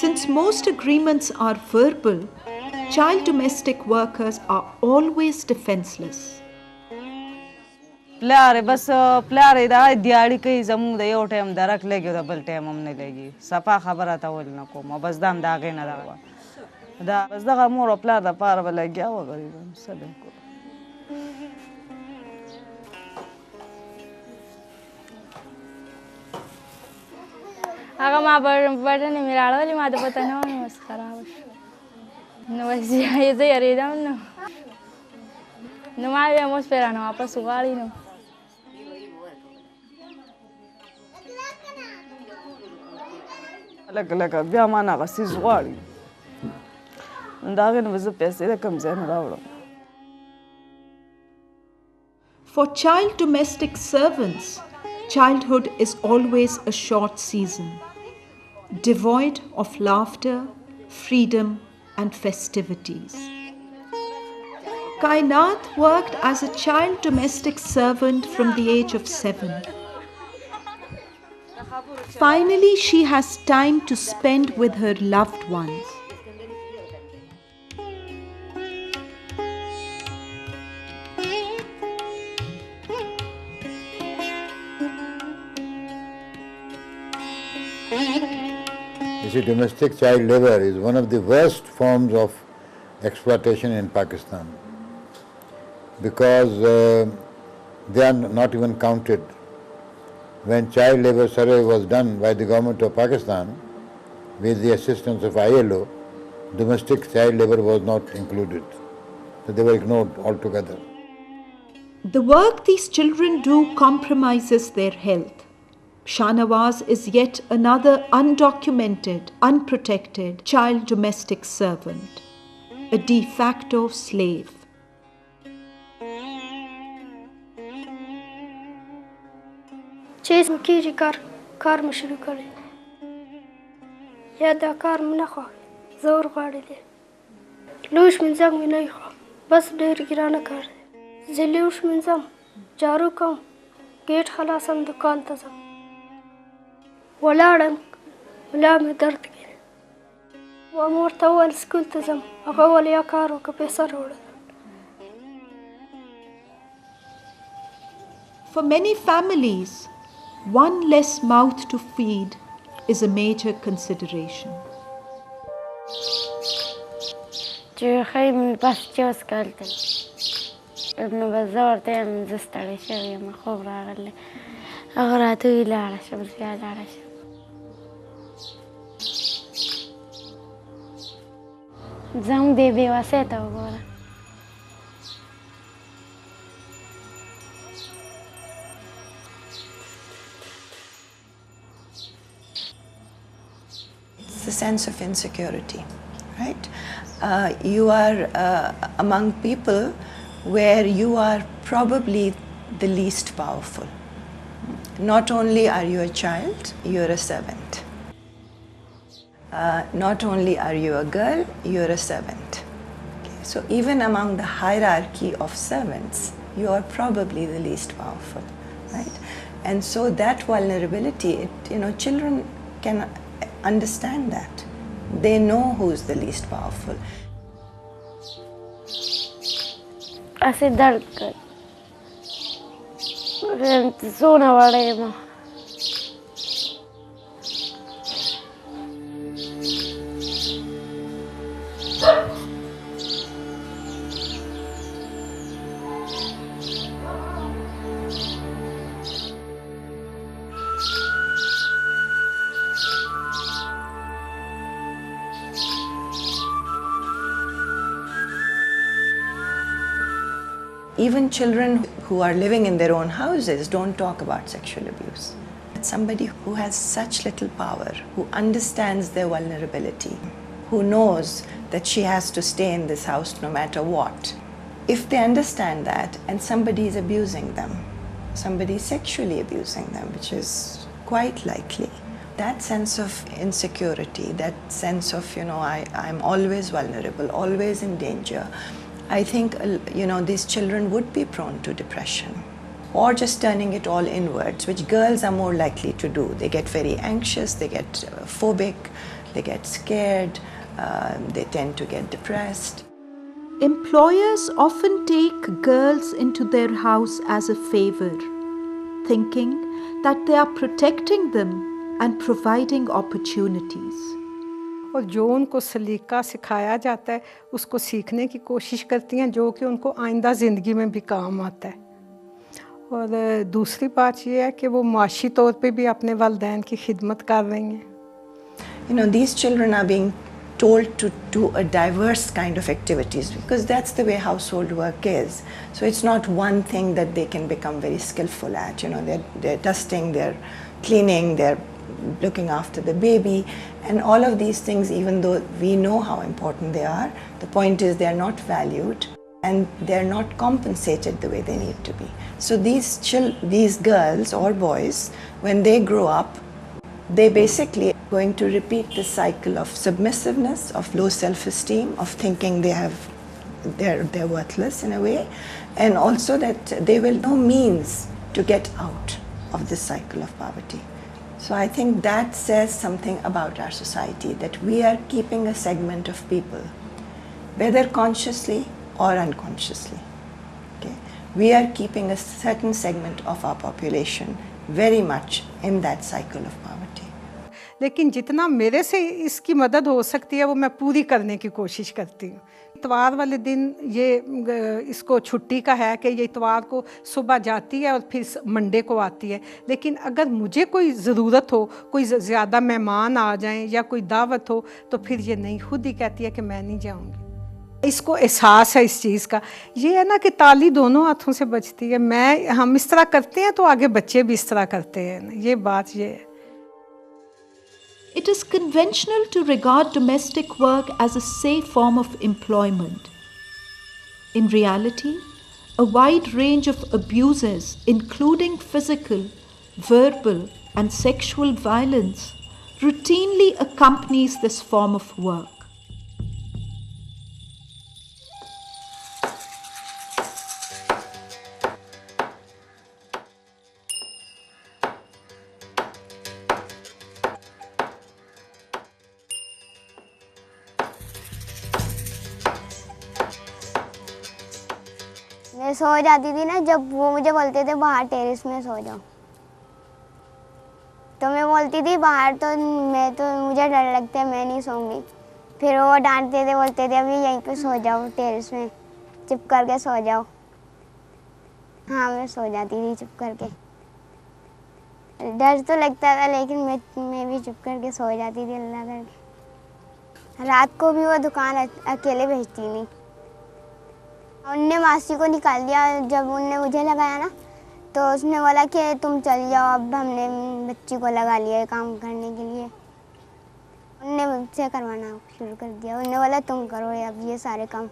Since most agreements are verbal, child domestic workers are always defenseless. प्लारे बस प्लारे दा दिहाड़ी कहीं जमू दे यो टाइम दरक लेगी डबल टाइम हमने लेगी सफा खबर आता वो ना को म बस दाम दागे ना दावा दा बस दा मोर प्लार दा पार वाला गया वो गरीब सब को आगा मा बटन मेरा वाली मा तो पता ना बस खराब न बस ये तो यार इधर न मा ये मोस पेरा ना वापस उगाड़ी न अलग अलग बिया माना का सिजवाड़ी दागे न बस पैसे दा कम जाने रावड़ो. For child domestic servants, childhood is always a short season, devoid of laughter, freedom, and festivities. Kainat worked as a child domestic servant from the age of 7. Finally, she has time to spend with her loved ones. You see, domestic child labour is one of the worst forms of exploitation in Pakistan because they are not even counted. When child labour survey was done by the government of Pakistan with the assistance of ILO, domestic child labour was not included. So they were ignored altogether. The work these children do compromises their health. Shahnawaz is yet another undocumented, unprotected child domestic servant, a de facto slave. چیز کی کار مو شروع کړی یا دا کار مو نه خوښ زور غواړي دی لوښ مینځم مې نه خو بس ډېر ګرانه کار دی زه لوښ مینځم جارو کوم ګیټ خلاصم دکان ته ځم ولاړم ملا مې درد کوي ما مور ته وویل سکول ته ځم هغه وویل یا کار وکړه پیسه راوړه For many families, one less mouth to feed is a major consideration. چې خی مې بس چې اوس کلتل نو به زه ورته یم زه ستړی شوې یم خوب راغلی هغه راته ویل لاړه شه بس بیا لاړه شه زه هم دې بېوسۍ ته وګوره The sense of insecurity, right? You are among people where you are probably the least powerful. Not only are you a child, you're a servant. Not only are you a girl, you're a servant. Okay. So even among the hierarchy of servants, you are probably the least powerful, right? And so that vulnerability, children can understand that. They know who's the least powerful. اسې درد کوي څونه وړی یم Even children who are living in their own houses don't talk about sexual abuse. Somebody who has such little power, who understands their vulnerability, who knows that she has to stay in this house no matter what. If they understand that and somebody is abusing them, somebody is sexually abusing them, which is quite likely, that sense of insecurity, that sense of, I'm always vulnerable, always in danger, I think, these children would be prone to depression or just turning it all inwards, which girls are more likely to do. They get very anxious, they get phobic, they get scared, they tend to get depressed. Employers often take girls into their house as a favor, thinking that they are protecting them and providing opportunities. और जो उनको सलीका सिखाया जाता है उसको सीखने की कोशिश करती हैं, जो कि उनको आइंदा ज़िंदगी में भी काम आता है। और दूसरी बात ये है कि वो माशी तौर पे भी अपने वालिदैन की खिदमत कर रही हैं। You know, these children are being told to do a diverse kind of activities because that's the way household work is. So it's not one thing that they can become very skillful at. You know, they're dusting, they're cleaning, they're looking after the baby, and all of these things, even though we know how important they are, the point is they are not valued and they're not compensated the way they need to be. So these girls or boys, when they grow up, they basically are going to repeat the cycle of submissiveness, of low self-esteem, of thinking they're worthless in a way, and also that they will no means to get out of this cycle of poverty. So I think that says something about our society, that we are keeping a segment of people, whether consciously or unconsciously. Okay? We are keeping a certain segment of our population very much in that cycle of poverty. लेकिन जितना मेरे से इसकी मदद हो सकती है वो मैं पूरी करने की कोशिश करती हूँ। इतवार वाले दिन ये इसको छुट्टी का है कि ये इतवार को सुबह जाती है और फिर मंडे को आती है, लेकिन अगर मुझे कोई ज़रूरत हो, कोई ज़्यादा मेहमान आ जाएं या कोई दावत हो, तो फिर ये नहीं खुद ही कहती है कि मैं नहीं जाऊँगी। इसको एहसास है इस चीज़ का। ये है ना कि ताली दोनों हाथों से बजती है। हम इस तरह करते हैं तो आगे बच्चे भी इस तरह करते हैं। ये बात ये है। It is conventional to regard domestic work as a safe form of employment. In reality, a wide range of abuses, including physical, verbal, and sexual violence, routinely accompanies this form of work. मैं सो जाती थी ना, जब वो मुझे बोलते थे बाहर टेरेस में सो जाओ, तो मैं बोलती थी बाहर तो मुझे डर लगता है, मैं नहीं सोऊंगी। फिर वो डांटते थे, बोलते थे अभी यहीं पे सो जाओ, टेरेस में चुप करके सो जाओ। हाँ, मैं सो जाती थी चुप करके। डर तो लगता था लेकिन मैं भी चुप करके सो जाती थी अल्लाह करके। रात को भी वो दुकान अकेले भेजती नहीं। उनने मासी को निकाल दिया। जब उनने मुझे लगाया ना, तो उसने बोला कि तुम चल जाओ, अब हमने बच्ची को लगा लिया काम करने के लिए। उनने मुझसे करवाना शुरू कर दिया। उनने बोला तुम करो अब ये सारे काम।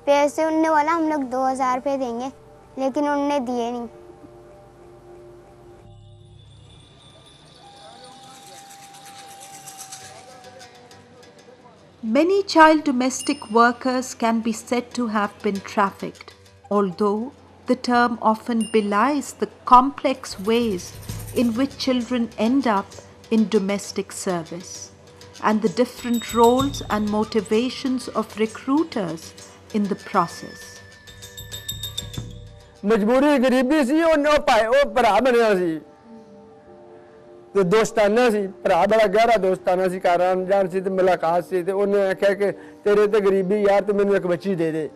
पैसे उनने बोला हम लोग 2000 रुपये देंगे, लेकिन उनने दिए नहीं। Many child domestic workers can be said to have been trafficked, although the term often belies the complex ways in which children end up in domestic service and the different roles and motivations of recruiters in the process. मजबूरी गरीबी सी ਉਹ ਭਰਾ ਬਣਿਆ ਸੀ ਤੇ ਦੋਸਤਾਨਾ ਸੀ ਭਰਾ ਬੜਾ ਗਹਿਰਾ ਦੋਸਤਾਨਾ ਸੀ ਕਾਰਨ ਜਾਨ ਸੀ ਤੇ ਮੁਲਾਕਾਤ ਸੀ ਤੇ ਉਹਨੇ ਆਖਿਆ ਕਿ ਤੇਰੇ ਤੇ ਗਰੀਬੀ ਯਾਰ ਤੂੰ ਮੈਨੂੰ ਇੱਕ ਬੱਚੀ ਦੇ ਦੇ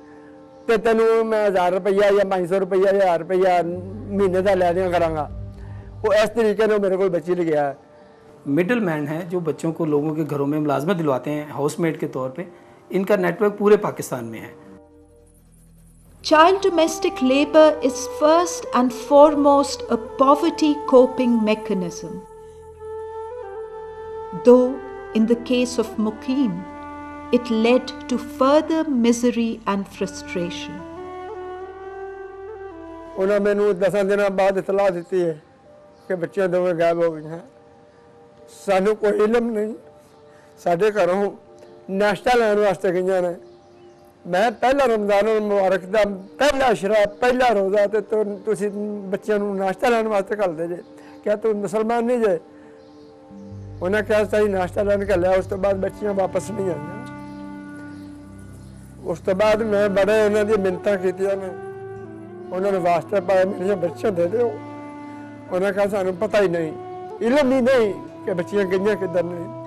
ਤੇ ਤੈਨੂੰ ਮੈਂ 1000 ਰੁਪਇਆ ਜਾਂ 500 ਰੁਪਇਆ ਜਾਂ 1000 ਰੁਪਇਆ ਮਹੀਨੇ ਦਾ ਲੈ ਦਿਆਂ ਕਰਾਂਗਾ ਉਹ ਇਸ ਤਰੀਕੇ ਨਾਲ ਮੇਰੇ ਕੋਲ ਬੱਚੀ ਲਗਿਆ मिडिल मैन है जो बच्चों को लोगों के घरों में मुलाजमत दिलवाते हैं हाउसमेट के तौर पे इनका नेटवर्क पूरे पाकिस्तान में है Child domestic labor is first and foremost a poverty coping mechanism. Though in the case of Muqeem, it led to further misery and frustration. ਉਹਨਾਂ ਮੈਨੂੰ 10 ਦਿਨਾਂ ਬਾਅਦ ਇਤਲਾਹ ਦਿੱਤੀ ਹੈ ਕਿ ਬੱਚੇ ਦੋਵੇਂ ਗਾਇਬ ਹੋ ਗਏ ਹਨ ਸਾਨੂੰ ਕੋਈ ਇਲਮ ਨਹੀਂ ਸਾਡੇ ਘਰੋਂ ਨਾਸ਼ਤਾ ਲੈਣ ਵਾਸਤੇ ਗਈਆਂ ਨੇ ਮੈਂ ਪਹਿਲਾ ਰਮਜ਼ਾਨ ਮੁਬਾਰਕ ਦਾ ਪਹਿਲਾ ਅਸ਼ਰਾ ਪਹਿਲਾ ਰੋਜ਼ਾ ਤੇ ਤੁਸੀਂ ਬੱਚਿਆਂ ਨੂੰ ਨਾਸ਼ਤਾ ਲੈਣ ਵਾਸਤੇ ਘੱਲਦੇ ਜੇ ਕਿਹਾ ਤੂੰ ਮੁਸਲਮਾਨ ਨਹੀਂ ਜੇ उन्हें कहा सही नाश्ता लैन कर लिया, उस तो बाद बच्चियां वापस नहीं आईਆਂ। उस तो बाद मैं बड़े उन्होंने दी मिन्नतां कीतियां ने, उन्होंने वास्ते पाए मेरियां बच्चियां दे दिओ। उन्हें कहा सानू पता ही नहीं, इल्म ही नहीं कि बच्चियां गईयां किधर ने।